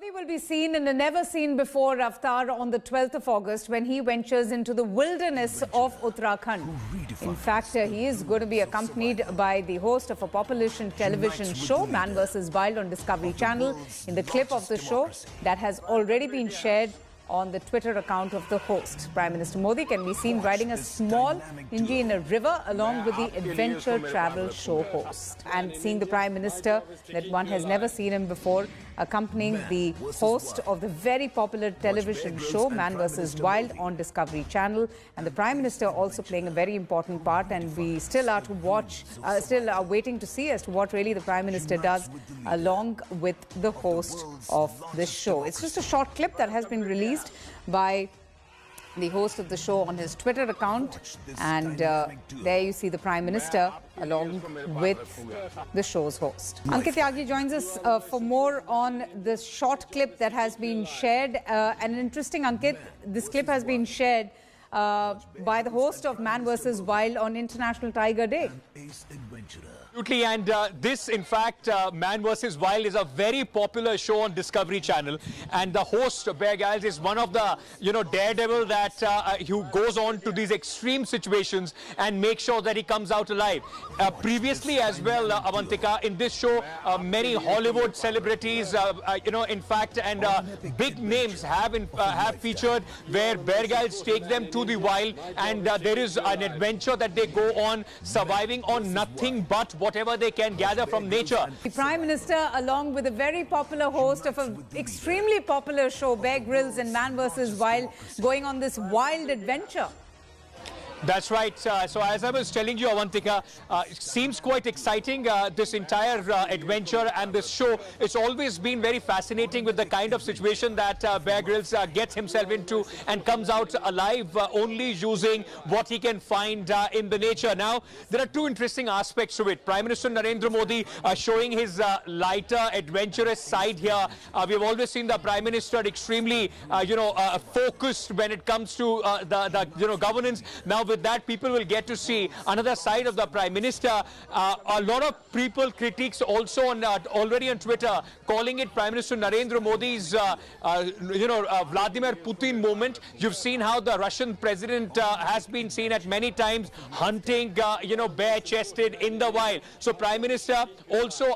Modi will be seen in a never-seen-before avatar on the 12th of August when he ventures into the wilderness of Uttarakhand. In fact, he is going to be accompanied by the host of a popular television show, Man vs. Wild, on Discovery Channel. In the clip of the show that has already been shared on the Twitter account of the host, Prime Minister Modi can be seen riding a small dinghy in a river along with the adventure travel show host. And seeing the Prime Minister that one has never seen him before, accompanying the host of the very popular television show Man vs. Wild on Discovery Channel, and the Prime Minister also playing a very important part. And we still are to watch, still are waiting to see as to what really the Prime Minister does along with the host of this show. It's just a short clip that has been released by the host of the show on his Twitter account, and there you see the Prime Minister along with the show's host. Ankit Tyagi joins us for more on this short clip that has been shared. And interesting, Ankit, this clip has been shared by the host of Man vs. Wild on International Tiger Day. Absolutely, and this, in fact, Man vs. Wild is a very popular show on Discovery Channel, and the host, Bear Grylls, is one of the, daredevil that who goes on to these extreme situations and makes sure that he comes out alive. Previously as well, Avantika, in this show, many Hollywood celebrities, in fact, and big names have featured where Bear Grylls take them to the wild, and there is an adventure that they go on, surviving on nothing but whatever they can gather from nature. The Prime Minister, along with a very popular host of an extremely popular show, Bear Grylls and Man vs. Wild, going on this wild adventure. That's right. So as I was telling you, Avantika, it seems quite exciting, this entire adventure and this show. It's always been very fascinating with the kind of situation that Bear Grylls gets himself into and comes out alive only using what he can find in the nature. Now, there are two interesting aspects to it. Prime Minister Narendra Modi showing his lighter, adventurous side here. We've always seen the Prime Minister extremely, focused when it comes to the governance. Now, with that, people will get to see another side of the Prime Minister. A lot of people critiques also on already on Twitter calling it Prime Minister Narendra Modi's Vladimir Putin moment. You've seen how the Russian president has been seen at many times hunting bare-chested in the wild. So Prime Minister also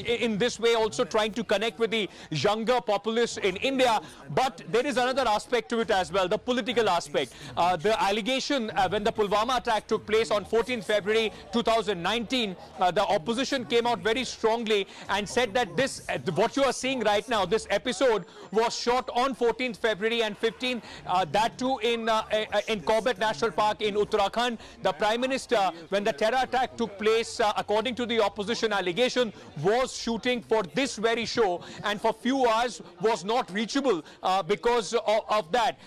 in this way also trying to connect with the younger populace in India. But there is another aspect to it as well, the political aspect. The allegation when the Pulwama attack took place on 14th February 2019, the opposition came out very strongly and said that this, what you are seeing right now, this episode was shot on 14th February and 15th, that too in Corbett National Park in Uttarakhand. The Prime Minister, when the terror attack took place, according to the opposition allegation, was shooting for this very show, and for few hours was not reachable because of that.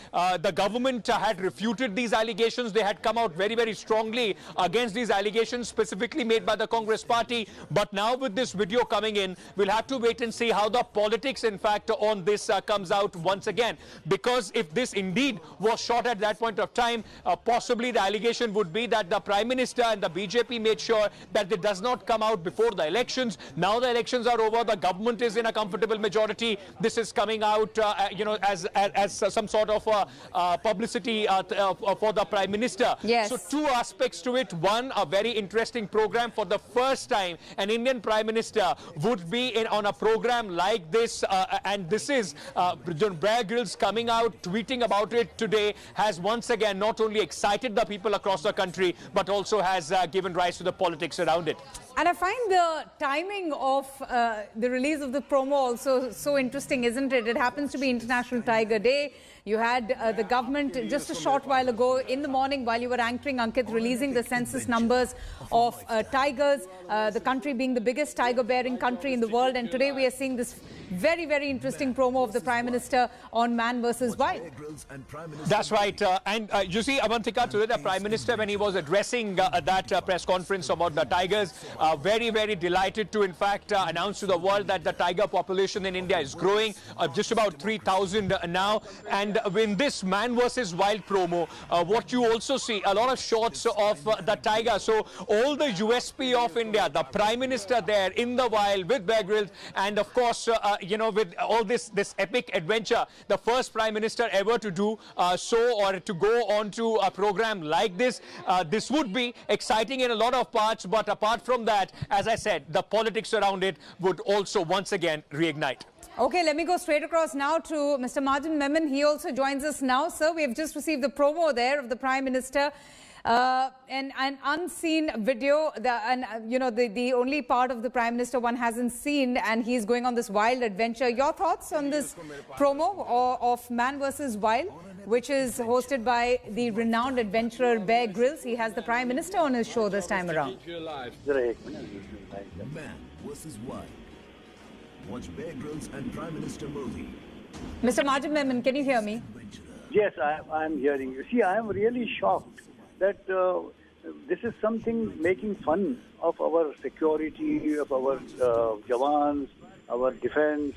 The government had refuted these allegations. They had come out very, very strongly against these allegations specifically made by the Congress party. But now with this video coming in, we'll have to wait and see how the politics, in fact, on this comes out once again. Because if this indeed was shot at that point of time, possibly the allegation would be that the Prime Minister and the BJP made sure that it does not come out before the elections. Now the elections are over, the government is in a comfortable majority. This is coming out, as some sort of publicity for the Prime Minister. Yes. So two aspects to it. One, a very interesting program. For the first time, an Indian Prime Minister would be on a program like this, and this is Bear Grylls coming out, tweeting about it today, has once again not only excited the people across the country, but also has given rise to the politics around it. And I find the timing of the release of the promo also so interesting, isn't it? It happens to be International Tiger Day. You had the government just a short while ago in the morning while you were anchoring, Ankit, releasing the census numbers of tigers, the country being the biggest tiger-bearing country in the world. And today we are seeing this very, very interesting promo of the Prime Minister on Man vs. Wild. That's right. And you see, Avantika, today the Prime Minister, when he was addressing that press conference about the tigers, very, very delighted to, in fact, announce to the world that the tiger population in India is growing, just about 3,000 now. And in this man versus wild promo, what you also see, a lot of shots of the tiger. So all the USP of India, the Prime Minister there in the wild with Bear Grylls, and of course, with all this epic adventure, the first Prime Minister ever to do or to go on to a program like this. This would be exciting in a lot of parts, but apart from that, as I said, the politics around it would also once again reignite. Okay, let me go straight across now to Mr. Martin Memon. He also joins us now. Sir, we have just received the promo there of the Prime Minister. And an unseen video, the only part of the Prime Minister one hasn't seen, and he's going on this wild adventure. Your thoughts on this promo of Man vs. Wild, which is hosted by the renowned adventurer Bear Grylls? He has the Prime Minister on his show this time around. Man vs. Wild. Watch Bear Grylls and Prime Minister Modi. Mr. Martin Memon, can you hear me? Yes, I'm hearing you. See, I am really shocked that this is something making fun of our security, of our jawans, our defense,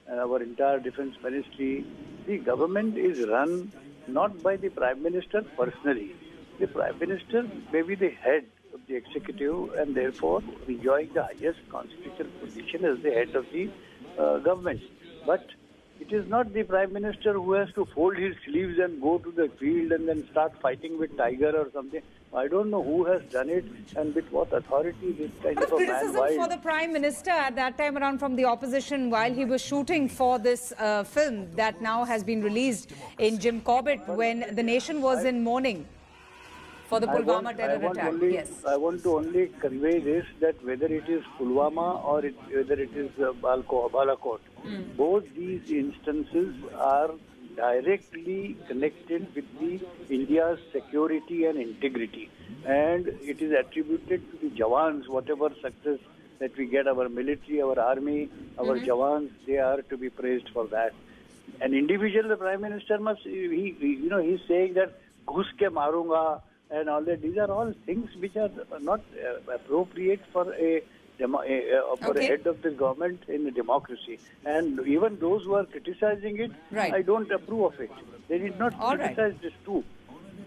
our entire defense ministry. The government is run not by the Prime Minister personally. The Prime Minister may be the head of the executive and therefore enjoying the highest constitutional position as the head of the government. But it is not the Prime Minister who has to fold his sleeves and go to the field and then start fighting with tiger or something. I don't know who has done it and with what authority this kind of a man. Criticism for the Prime Minister at that time around from the opposition while he was shooting for this film that now has been released in Jim Corbett when the nation was in mourning for the Pulwama terror attack. I want to only convey this, that whether it is Pulwama or whether it is Balakot, both these instances are directly connected with India's security and integrity. And it is attributed to the Jawans, whatever success that we get, our military, our army, our Jawans, they are to be praised for that. An individual, the Prime Minister must, he's saying that ghus ke marunga and all that. These are all things which are not appropriate for a head of the government in a democracy. And even those who are criticizing it, I don't approve of it. They did not criticize this too.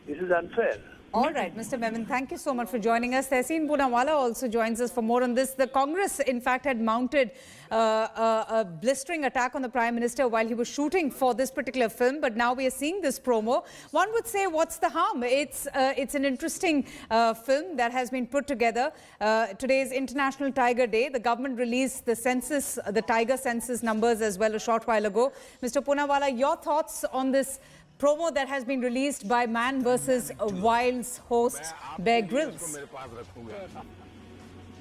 This is unfair. All right, Mr. Memon, thank you so much for joining us. Tehseen Poonawalla also joins us for more on this. The Congress, in fact, had mounted a blistering attack on the Prime Minister while he was shooting for this particular film. But now we are seeing this promo. One would say, what's the harm? It's an interesting film that has been put together. Today is International Tiger Day. The government released the census, the tiger census numbers as well a short while ago. Mr. Poonawalla, your thoughts on this promo that has been released by Man vs. Wild's host Bear Grylls?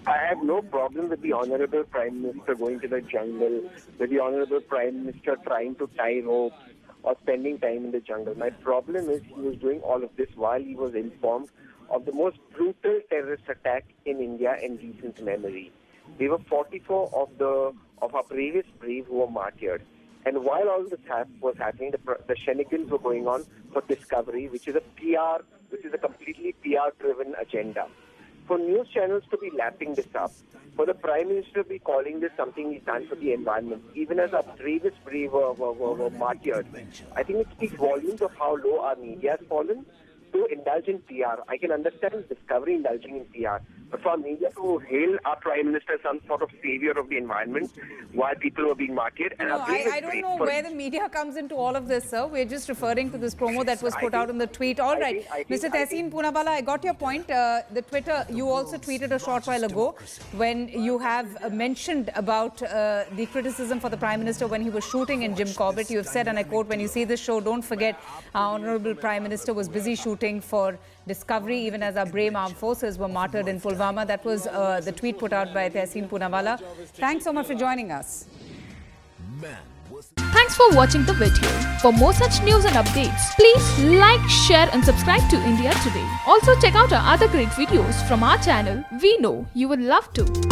I have no problem with the Honorable Prime Minister going to the jungle, with the Honorable Prime Minister trying to tie ropes or spending time in the jungle. My problem is he was doing all of this while he was informed of the most brutal terrorist attack in India in recent memory. There were 44 of our bravest brave who were martyred. And while all this was happening, the shenanigans were going on for Discovery, which is a completely PR-driven agenda. For news channels to be lapping this up, for the Prime Minister to be calling this something he's done for the environment, even as our bravest brave were martyred, I think it speaks volumes of how low our media has fallen to indulge in PR. I can understand Discovery indulging in PR, but for media to hail our Prime Minister as some sort of savior of the environment while people were being martyred. And I don't know where the media comes into all of this, sir. We're just referring to this promo that was put out in the tweet. All right, Mr. Tehseen Poonawalla, I got your point. The Twitter, you also tweeted a short while ago when you have mentioned about the criticism for the Prime Minister when he was shooting in Jim Corbett. You have said, and I quote, when you see this show, don't forget our Honourable Prime Minister was busy shooting for Discovery, even as our brave armed forces were martyred in Pulwama. That was the tweet put out by Tehseen Poonawalla. Thanks so much for joining us. Thanks for watching the video. For more such news and updates, please like, share and subscribe to India Today. Also check out our other great videos from our channel. We know you will love to.